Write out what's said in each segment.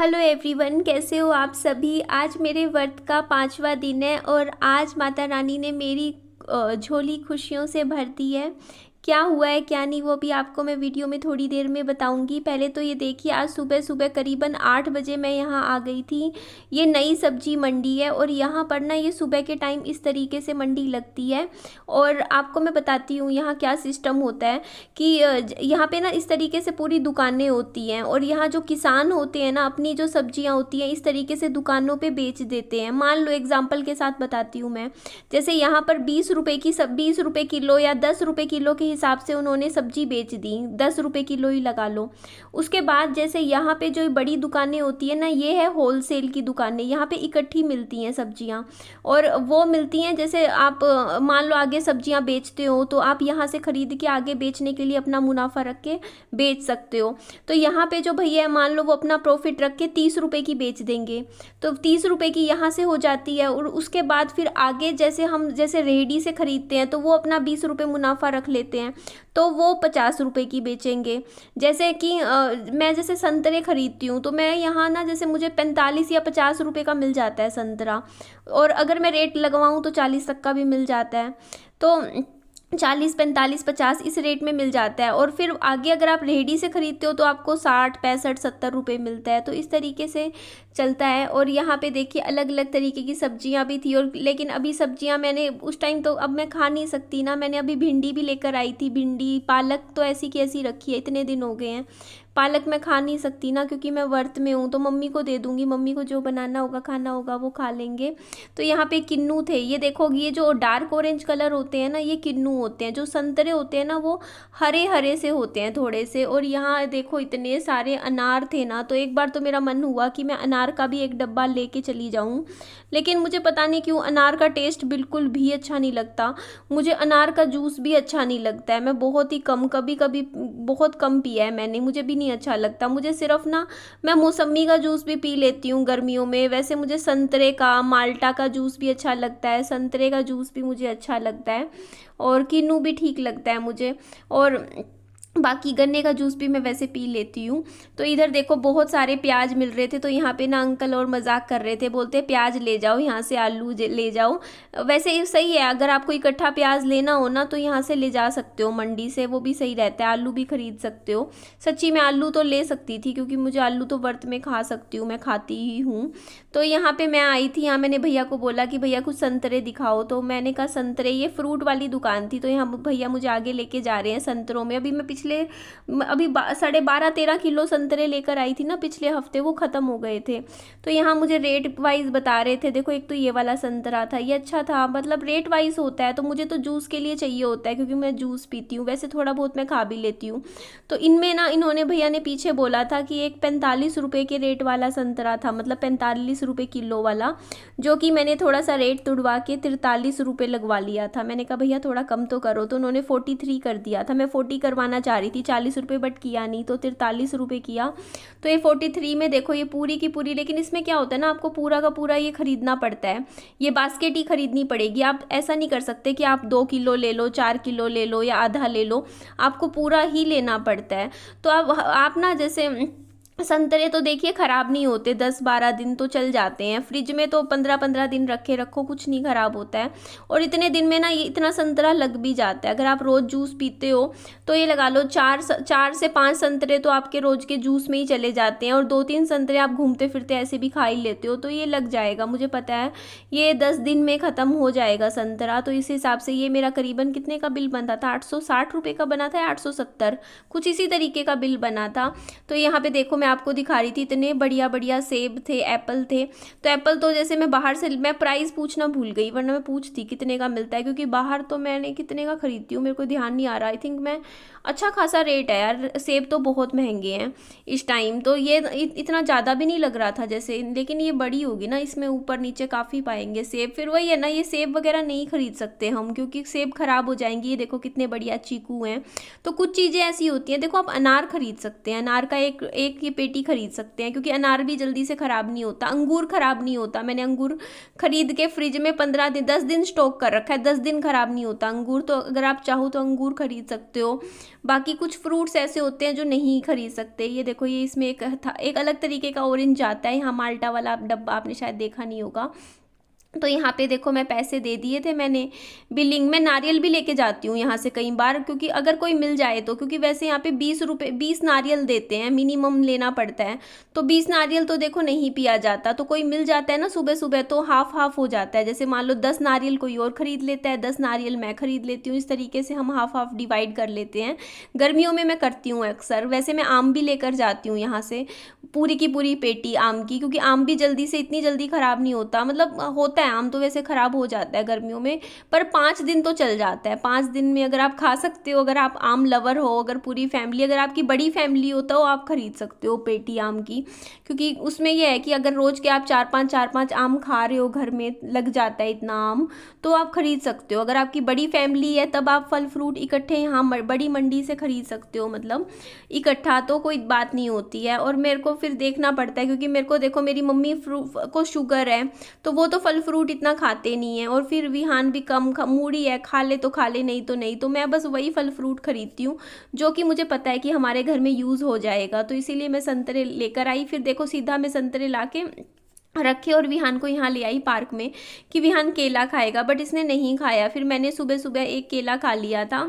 Hello everyone, कैसे हो आप सभी। आज मेरे व्रत का 5वां दिन है और आज माता रानी ने मेरी झोली खुशियों से भर दी है। क्या हुआ है क्या नहीं वो भी आपको मैं वीडियो में थोड़ी देर में बताऊंगी। पहले तो ये देखिए, आज सुबह सुबह करीबन 8 बजे मैं यहाँ आ गई थी। ये नई सब्जी मंडी है और यहाँ पर ना ये सुबह के टाइम इस तरीके से मंडी लगती है। और आपको मैं बताती हूँ यहाँ क्या सिस्टम होता है कि यहाँ पे ना इस तरीके से पूरी दुकानें होती हैं और यहाँ जो किसान होते हैं ना, अपनी जो सब्जियाँ होती हैं इस तरीके से दुकानों पे बेच देते हैं। मान लो एग्जाम्पल के साथ बताती हूँ मैं, जैसे यहाँ पर 20 रुपये की 20 रुपये किलो या 10 रुपये किलो के हिसाब से उन्होंने सब्जी बेच दी, 10 रुपये किलो ही लगा लो। उसके बाद जैसे यहाँ पे जो बड़ी दुकानें होती है ना, ये है होलसेल की दुकानें, यहाँ पे इकट्ठी मिलती हैं सब्जियाँ। और वो मिलती हैं, जैसे आप मान लो आगे सब्जियाँ बेचते हो तो आप यहाँ से खरीद के आगे बेचने के लिए अपना मुनाफा रख के बेच सकते हो। तो यहाँ पे जो भैया मान लो वो अपना प्रॉफिट रख के 30 रुपये की बेच देंगे, तो 30 रुपये की यहाँ से हो जाती है। और उसके बाद फिर आगे जैसे हम जैसे रेहड़ी से खरीदते हैं तो वो अपना 20 रुपये मुनाफा रख लेते हैं, तो वो 50 रुपये की बेचेंगे। जैसे कि मैं जैसे संतरे खरीदती हूँ तो मैं यहाँ ना जैसे मुझे 45 या 50 रुपये का मिल जाता है संतरा, और अगर मैं रेट लगवाऊँ तो 40 तक का भी मिल जाता है। तो 40, 45, 50 इस रेट में मिल जाता है। और फिर आगे अगर आप रेहड़ी से ख़रीदते हो तो आपको 60, 65, 70 रुपये मिलता है। तो इस तरीके से चलता है। और यहाँ पे देखिए अलग अलग तरीके की सब्जियाँ भी थी। और लेकिन अभी सब्जियाँ मैंने उस टाइम तो अब मैं खा नहीं सकती ना, मैंने अभी भिंडी भी लेकर आई थी। भिंडी पालक तो ऐसी की ऐसी रखी है, इतने दिन हो गए हैं। पालक मैं खा नहीं सकती ना क्योंकि मैं व्रत में हूँ, तो मम्मी को दे दूँगी, मम्मी को जो बनाना होगा खाना होगा वो खा लेंगे। तो यहाँ पे किन्नू थे, ये देखो, ये जो डार्क ऑरेंज कलर होते हैं ना ये किन्नू होते हैं। जो संतरे होते हैं ना वो हरे हरे से होते हैं थोड़े से। और यहाँ देखो इतने सारे अनार थे ना, तो एक बार तो मेरा मन हुआ कि मैं अनार का भी एक डब्बा लेके चली जाऊँ, लेकिन मुझे पता नहीं क्यों अनार का टेस्ट बिल्कुल भी अच्छा नहीं लगता। मुझे अनार का जूस भी अच्छा नहीं लगता है, मैं बहुत ही कम, कभी कभी बहुत कम पिया है मैंने, मुझे भी नहीं अच्छा लगता। मुझे सिर्फ ना, मैं मौसम्मी का जूस भी पी लेती हूँ गर्मियों में। वैसे मुझे संतरे का, माल्टा का जूस भी अच्छा लगता है, संतरे का जूस भी मुझे अच्छा लगता है, और किन्नू भी ठीक लगता है मुझे। और बाकी गन्ने का जूस भी मैं वैसे पी लेती हूँ। तो इधर देखो बहुत सारे प्याज मिल रहे थे, तो यहाँ पे ना अंकल और मजाक कर रहे थे, बोलते प्याज ले जाओ यहाँ से, आलू ले जाओ। वैसे ये सही है, अगर आपको इकट्ठा प्याज लेना हो ना तो यहाँ से ले जा सकते हो मंडी से, वो भी सही रहता है। आलू भी खरीद सकते हो। सच्ची मैं आलू तो ले सकती थी क्योंकि मुझे आलू तो व्रत में खा सकती हूँ, मैं खाती ही हूँ। तो यहाँ पे मैं आई थी, यहाँ मैंने भैया को बोला कि भैया कुछ संतरे दिखाओ, तो मैंने कहा संतरे, ये फ्रूट वाली दुकान थी, तो यहाँ भैया मुझे आगे लेके जा रहे हैं संतरों में। अभी मैं अभी 12.5-13 किलो संतरे लेकर आई थी ना पिछले हफ्ते, वो ख़त्म हो गए थे। तो यहाँ मुझे रेट वाइज बता रहे थे। देखो एक तो ये वाला संतरा था, ये अच्छा था, मतलब रेट वाइज होता है। तो मुझे तो जूस के लिए चाहिए होता है क्योंकि मैं जूस पीती हूँ, वैसे थोड़ा बहुत मैं खा भी लेती हूँ। तो इनमें ना इन्होंने भैया ने पीछे बोला था कि एक 45 रुपये के रेट वाला संतरा था, मतलब 45 रुपये किलो वाला, जो कि मैंने थोड़ा सा रेट तुड़वा के 43 रुपये लगवा लिया था। मैंने कहा भैया थोड़ा कम तो करो, तो उन्होंने 43 कर दिया था। मैं 40 करवाना चाह रही थी, 40 रुपये, बट किया नहीं, तो 43 रुपये किया। तो ये 43 में देखो ये पूरी की पूरी, लेकिन इसमें क्या होता है ना, आपको पूरा का पूरा ये खरीदना पड़ता है, ये बास्केट ही खरीदनी पड़ेगी। आप ऐसा नहीं कर सकते कि आप 2 किलो ले लो, 4 किलो ले लो या आधा ले लो, आपको पूरा ही लेना पड़ता है। तो आप ना जैसे संतरे तो देखिए ख़राब नहीं होते, 10-12 दिन तो चल जाते हैं। फ्रिज में तो 15-15 दिन रखे रखो, कुछ नहीं ख़राब होता है। और इतने दिन में ना ये इतना संतरा लग भी जाता है। अगर आप रोज़ जूस पीते हो तो ये लगा लो 4 से 5 संतरे तो आपके रोज़ के जूस में ही चले जाते हैं, और 2-3 संतरे आप घूमते फिरते ऐसे भी खा ही लेते हो, तो ये लग जाएगा। मुझे पता है ये 10 दिन में ख़त्म हो जाएगा संतरा। तो इस हिसाब से ये मेरा करीबन कितने का बिल बना था, 860 रुपये का बना था, 870 कुछ इसी तरीके का बिल बना था। तो यहाँ पे देखो मैं आपको दिखा रही थी, इतने बढ़िया बढ़िया सेब थे, एप्पल थे। तो एप्पल तो जैसे मैं बाहर से, मैं प्राइस पूछना भूल गई, वरना मैं पूछती कितने का मिलता है, क्योंकि बाहर तो मैंने कितने का खरीदती हूँ मेरे को ध्यान नहीं आ रहा। आई थिंक मैं, अच्छा खासा रेट है यार, सेब तो बहुत महंगे हैं इस टाइम। तो ये इतना ज़्यादा भी नहीं लग रहा था जैसे, लेकिन ये बड़ी होगी ना, इसमें ऊपर नीचे काफ़ी पाएंगे सेब। फिर वही है ना, ये सेब वगैरह नहीं खरीद सकते हम क्योंकि सेब खराब हो जाएंगे। ये देखो कितने बढ़िया चीकू हैं। तो कुछ चीज़ें ऐसी होती हैं, देखो आप अनार खरीद सकते हैं, अनार का एक ये पेटी खरीद सकते हैं, क्योंकि अनार भी जल्दी से ख़राब नहीं होता, अंगूर ख़राब नहीं होता। मैंने अंगूर खरीद के फ्रिज में 15 दिन 10 दिन स्टॉक कर रखा है, 10 दिन ख़राब नहीं होता अंगूर। तो अगर आप चाहो तो अंगूर खरीद सकते हो। बाकी कुछ फ्रूट्स ऐसे होते हैं जो नहीं खरीद सकते। ये देखो, ये इसमें एक अलग तरीके का ऑरेंज आता है, यहाँ माल्टा वाला डब्बा आपने शायद देखा नहीं होगा। तो यहाँ पे देखो, मैं पैसे दे दिए थे मैंने बिलिंग में। नारियल भी लेके जाती हूँ यहाँ से कई बार, क्योंकि अगर कोई मिल जाए तो, क्योंकि वैसे यहाँ पे 20 रुपये 20 नारियल देते हैं, मिनिमम लेना पड़ता है। तो 20 नारियल तो देखो नहीं पिया जाता, तो कोई मिल जाता है ना सुबह सुबह, तो हाफ हाफ हो जाता है। जैसे मान लो 10 नारियल कोई और ख़रीद लेता है, 10 नारियल मैं ख़रीद लेती हूँ, इस तरीके से हम हाफ हाफ डिवाइड कर लेते हैं। गर्मियों में मैं करती हूँ अक्सर। वैसे मैं आम भी लेकर जाती हूँ यहाँ से, पूरी की पूरी पेटी आम की, क्योंकि आम भी इतनी जल्दी ख़राब नहीं होता। मतलब होता है आम तो वैसे ख़राब हो जाता है गर्मियों में, पर 5 दिन तो चल जाता है। 5 दिन में अगर आप खा सकते हो, अगर आप आम लवर हो, अगर पूरी फैमिली, अगर आपकी बड़ी फैमिली हो तो आप खरीद सकते हो पेटी आम की। क्योंकि उसमें यह है कि अगर रोज़ के आप 4-5 आम खा रहे हो, घर में लग जाता है इतना आम, तो आप खरीद सकते हो। अगर आपकी बड़ी फैमिली है तब आप फल फ्रूट इकट्ठे यहाँ बड़ी मंडी से खरीद सकते हो, मतलब इकट्ठा, तो कोई बात नहीं होती है। और मेरे को फिर देखना पड़ता है, क्योंकि मेरे को देखो, मेरी मम्मी को शुगर है, तो वो तो फल फ्रूट इतना खाते नहीं है। और फिर विहान भी कम मूडी है, खा ले तो खा ले, नहीं तो नहीं। तो मैं बस वही फल फ्रूट खरीदती हूँ जो कि मुझे पता है कि हमारे घर में यूज़ हो जाएगा। तो इसीलिए मैं संतरे लेकर आई। फिर देखो, सीधा मैं संतरे ला के रखे और विहान को यहाँ ले आई पार्क में कि विहान केला खाएगा, बट इसने नहीं खाया। फिर मैंने सुबह सुबह एक केला खा लिया था,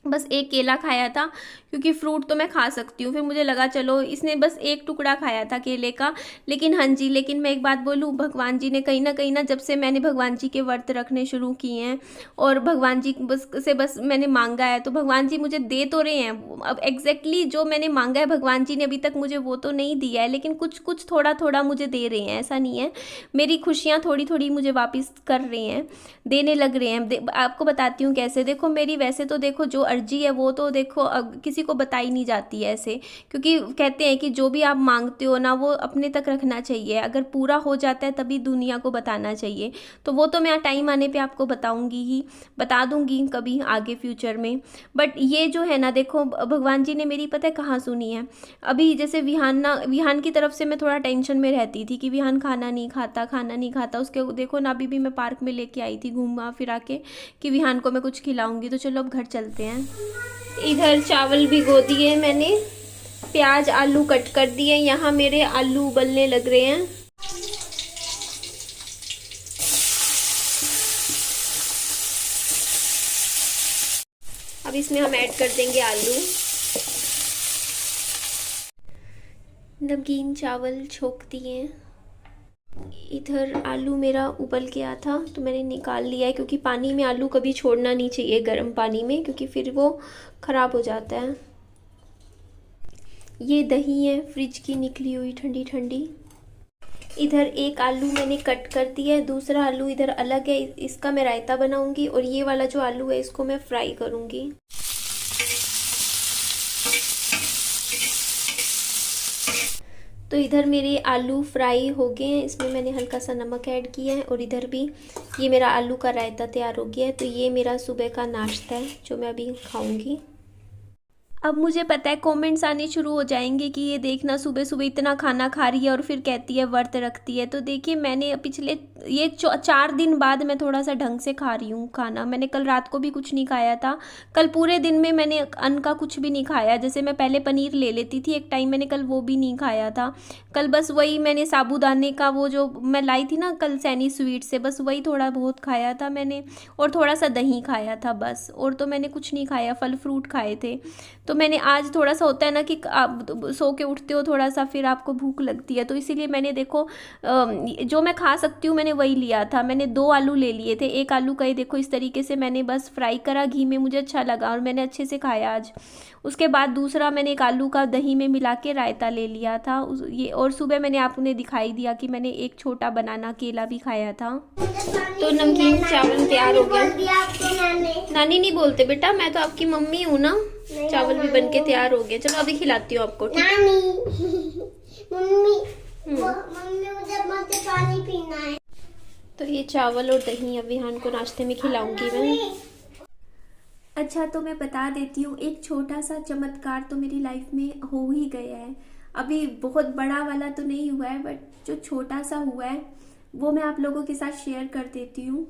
बस एक केला खाया था, क्योंकि फ्रूट तो मैं खा सकती हूँ। फिर मुझे लगा चलो, इसने बस एक टुकड़ा खाया था केले का। लेकिन हाँ जी, लेकिन मैं एक बात बोलूँ, भगवान जी ने कहीं ना जब से मैंने भगवान जी के व्रत रखने शुरू किए हैं और भगवान जी बस मैंने मांगा है, तो भगवान जी मुझे दे तो रहे हैं। अब एग्जैक्टली जो मैंने मांगा है भगवान जी ने अभी तक मुझे वो तो नहीं दिया है, लेकिन कुछ कुछ थोड़ा थोड़ा मुझे दे रहे हैं। ऐसा नहीं है, मेरी खुशियाँ थोड़ी थोड़ी मुझे वापस कर रहे हैं, देने लग रहे हैं। आपको बताती हूँ कैसे। देखो, मेरी वैसे तो देखो जो अर्जी है वो तो देखो किसी को बताई नहीं जाती है ऐसे, क्योंकि कहते हैं कि जो भी आप मांगते हो ना, वो अपने तक रखना चाहिए। अगर पूरा हो जाता है तभी दुनिया को बताना चाहिए। तो वो तो मैं टाइम आने पे आपको बताऊंगी ही, बता दूंगी कभी आगे फ्यूचर में। बट ये जो है ना, देखो भगवान जी ने मेरी पता है कहाँ सुनी है। अभी जैसे विहान की तरफ से मैं थोड़ा टेंशन में रहती थी कि विहान खाना नहीं खाता। उसके देखो ना, अभी भी मैं पार्क में लेके आई थी घूमा फिरा के कि विहान को मैं कुछ खिलाऊंगी। तो चलो अब घर चलते हैं। इधर चावल भिगो दिए मैंने, प्याज आलू कट कर दिए। यहाँ मेरे आलू उबलने लग रहे हैं। अब इसमें हम ऐड कर देंगे आलू। नमकीन चावल छोक दिए। इधर आलू मेरा उबल गया था तो मैंने निकाल लिया है, क्योंकि पानी में आलू कभी छोड़ना नहीं चाहिए गर्म पानी में, क्योंकि फिर वो ख़राब हो जाता है। ये दही है फ्रिज की निकली हुई ठंडी ठंडी। इधर एक आलू मैंने कट कर दिया है, दूसरा आलू इधर अलग है, इसका मैं रायता बनाऊंगी। और ये वाला जो आलू है इसको मैं फ्राई करूंगी। तो इधर मेरे आलू फ्राई हो गए हैं, इसमें मैंने हल्का सा नमक ऐड किया है। और इधर भी ये मेरा आलू का रायता तैयार हो गया है। तो ये मेरा सुबह का नाश्ता है जो मैं अभी खाऊंगी। अब मुझे पता है कमेंट्स आने शुरू हो जाएंगे कि ये देखना सुबह सुबह इतना खाना खा रही है और फिर कहती है व्रत रखती है। तो देखिए, मैंने पिछले 4 दिन बाद मैं थोड़ा सा ढंग से खा रही हूँ खाना। मैंने कल रात को भी कुछ नहीं खाया था। कल पूरे दिन में मैंने अन्न का कुछ भी नहीं खाया। जैसे मैं पहले पनीर ले लेती थी एक टाइम, मैंने कल वो भी नहीं खाया था। कल बस वही मैंने साबूदाने का वो जो मैं लाई थी ना कल सैनी स्वीट से, बस वही थोड़ा बहुत खाया था मैंने। और थोड़ा सा दही खाया था बस, और तो मैंने कुछ नहीं खाया। फल फ्रूट खाए थे। तो मैंने आज थोड़ा सा होता है ना कि आप सो के उठते हो थोड़ा सा, फिर आपको भूख लगती है, तो इसीलिए मैंने देखो जो मैं खा सकती हूँ मैंने वही लिया था। मैंने 2 आलू ले लिए थे। एक आलू का ही देखो इस तरीके से मैंने बस फ्राई करा घी में, मुझे अच्छा लगा और मैंने अच्छे से खाया आज। उसके बाद दूसरा मैंने एक आलू का दही में मिला के रायता ले लिया था ये। और सुबह मैंने आपने दिखाई दिया कि मैंने एक छोटा बनाना केला भी खाया था। तो नमकीन चावल तैयार हो गया। नानी नहीं बोलते बेटा, मैं तो आपकी मम्मी हूँ ना। चावल भी बनके तैयार हो गए। चलो अभी खिलाती हूँ आपको। मम्मी मुझे पानी पीना है। तो ये चावल और दही अब विहान को नाश्ते में खिलाऊंगी मैं। अच्छा, तो मैं बता देती हूँ, एक छोटा सा चमत्कार तो मेरी लाइफ में हो ही गया है। अभी बहुत बड़ा वाला तो नहीं हुआ है, बट जो छोटा सा हुआ है वो मैं आप लोगों के साथ शेयर कर देती हूँ।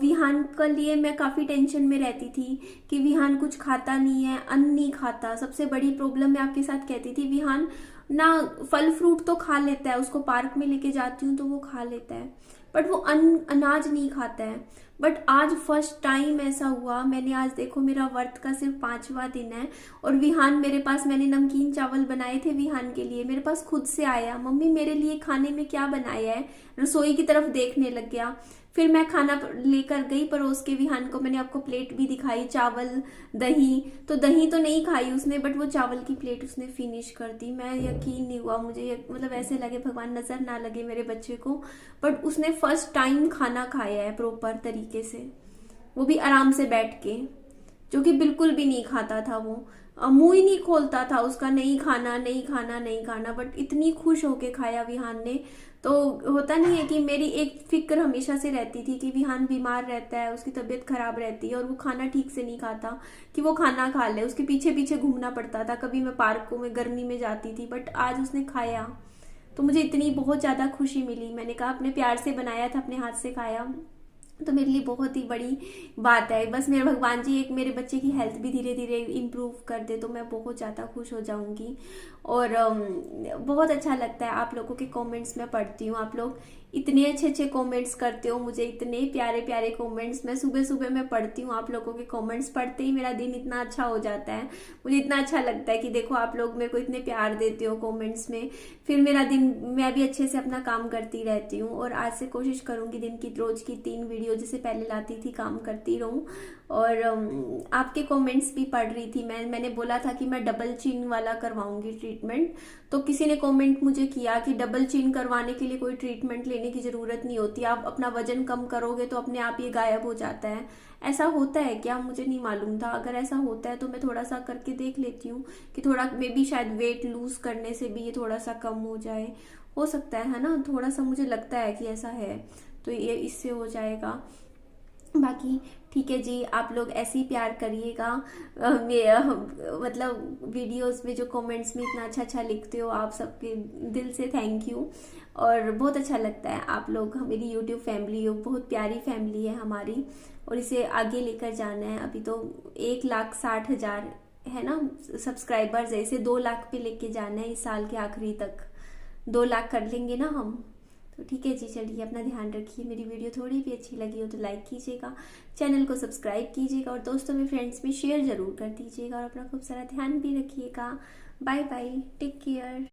विहान के लिए मैं काफ़ी टेंशन में रहती थी कि विहान कुछ खाता नहीं है, अन्न नहीं खाता। सबसे बड़ी प्रॉब्लम मैं आपके साथ कहती थी, विहान ना फल फ्रूट तो खा लेता है, उसको पार्क में लेके जाती हूँ तो वो खा लेता है, बट वो अनाज नहीं खाता है। बट आज फर्स्ट टाइम ऐसा हुआ। मैंने आज, देखो मेरा व्रत का सिर्फ 5वां दिन है और विहान मेरे पास, मैंने नमकीन चावल बनाए थे विहान के लिए, मेरे पास खुद से आया, मम्मी मेरे लिए खाने में क्या बनाया है, रसोई की तरफ देखने लग गया। फिर मैं खाना लेकर गई परोस के विहान को, मैंने आपको प्लेट भी दिखाई, चावल दही, तो दही तो नहीं खाई उसने, बट वो चावल की प्लेट उसने फिनिश कर दी। मैं यकीन नहीं हुआ मुझे, मतलब ऐसे लगे भगवान नजर ना लगे मेरे बच्चे को, बट उसने फर्स्ट टाइम खाना खाया है प्रॉपर तरीके से, वो भी आराम से बैठ के, जो कि बिल्कुल भी नहीं खाता था वो, मुंह ही नहीं खोलता था उसका, नहीं खाना नहीं खाना नहीं खाना, बट इतनी खुश होके खाया विहान ने। तो होता नहीं है कि मेरी एक फिक्र हमेशा से रहती थी कि विहान बीमार रहता है, उसकी तबीयत खराब रहती है और वो खाना ठीक से नहीं खाता, कि वो खाना खा ले, उसके पीछे पीछे घूमना पड़ता था, कभी मैं पार्कों में गर्मी में जाती थी, बट आज उसने खाया तो मुझे इतनी बहुत ज़्यादा खुशी मिली। मैंने कहा अपने प्यार से बनाया था, अपने हाथ से खाया, तो मेरे लिए बहुत ही बड़ी बात है। बस मेरे भगवान जी एक मेरे बच्चे की हेल्थ भी धीरे धीरे इम्प्रूव कर दे तो मैं बहुत ज़्यादा खुश हो जाऊंगी। और बहुत अच्छा लगता है, आप लोगों के कमेंट्स मैं पढ़ती हूँ, आप लोग इतने अच्छे अच्छे कमेंट्स करते हो मुझे, इतने प्यारे प्यारे कमेंट्स मैं सुबह सुबह मैं पढ़ती हूँ। आप लोगों के कमेंट्स पढ़ते ही मेरा दिन इतना अच्छा हो जाता है, मुझे इतना अच्छा लगता है कि देखो आप लोग मेरे को इतने प्यार देते हो कमेंट्स में, फिर मेरा दिन, मैं भी अच्छे से अपना काम करती रहती हूँ। और आज से कोशिश करूंगी दिन की रोज की 3 वीडियो जैसे पहले लाती थी काम करती रहूं। और आपके कमेंट्स भी पढ़ रही थी मैंने बोला था कि मैं डबल चिन वाला करवाऊंगी ट्रीटमेंट, तो किसी ने कमेंट मुझे किया कि डबल चिन करवाने के लिए कोई ट्रीटमेंट लेने की जरूरत नहीं होती, आप अपना वजन कम करोगे तो अपने आप ये गायब हो जाता है। ऐसा होता है क्या, मुझे नहीं मालूम था। अगर ऐसा होता है तो मैं थोड़ा सा करके देख लेती हूँ कि थोड़ा मे बी शायद वेट लूज करने से भी ये थोड़ा सा कम हो जाए, हो सकता है ना, थोड़ा सा मुझे लगता है कि ऐसा है, तो ये इससे हो जाएगा। बाकी ठीक है जी, आप लोग ऐसे ही प्यार करिएगा। मतलब वीडियोस में जो कमेंट्स में इतना अच्छा अच्छा लिखते हो, आप सबके दिल से थैंक यू। और बहुत अच्छा लगता है, आप लोग मेरी यूट्यूब फैमिली हो, बहुत प्यारी फैमिली है हमारी, और इसे आगे लेकर जाना है। अभी तो 1,60,000 है ना सब्सक्राइबर्स है, इसे 2 लाख पे लेके जाना है इस साल के आखिरी तक, 2 लाख कर लेंगे ना हम। तो ठीक है जी, चलिए अपना ध्यान रखिए। मेरी वीडियो थोड़ी भी अच्छी लगी हो तो लाइक कीजिएगा, चैनल को सब्सक्राइब कीजिएगा और दोस्तों में फ्रेंड्स में शेयर जरूर कर दीजिएगा, और अपना खूब सारा ध्यान भी रखिएगा। Bye bye, take care.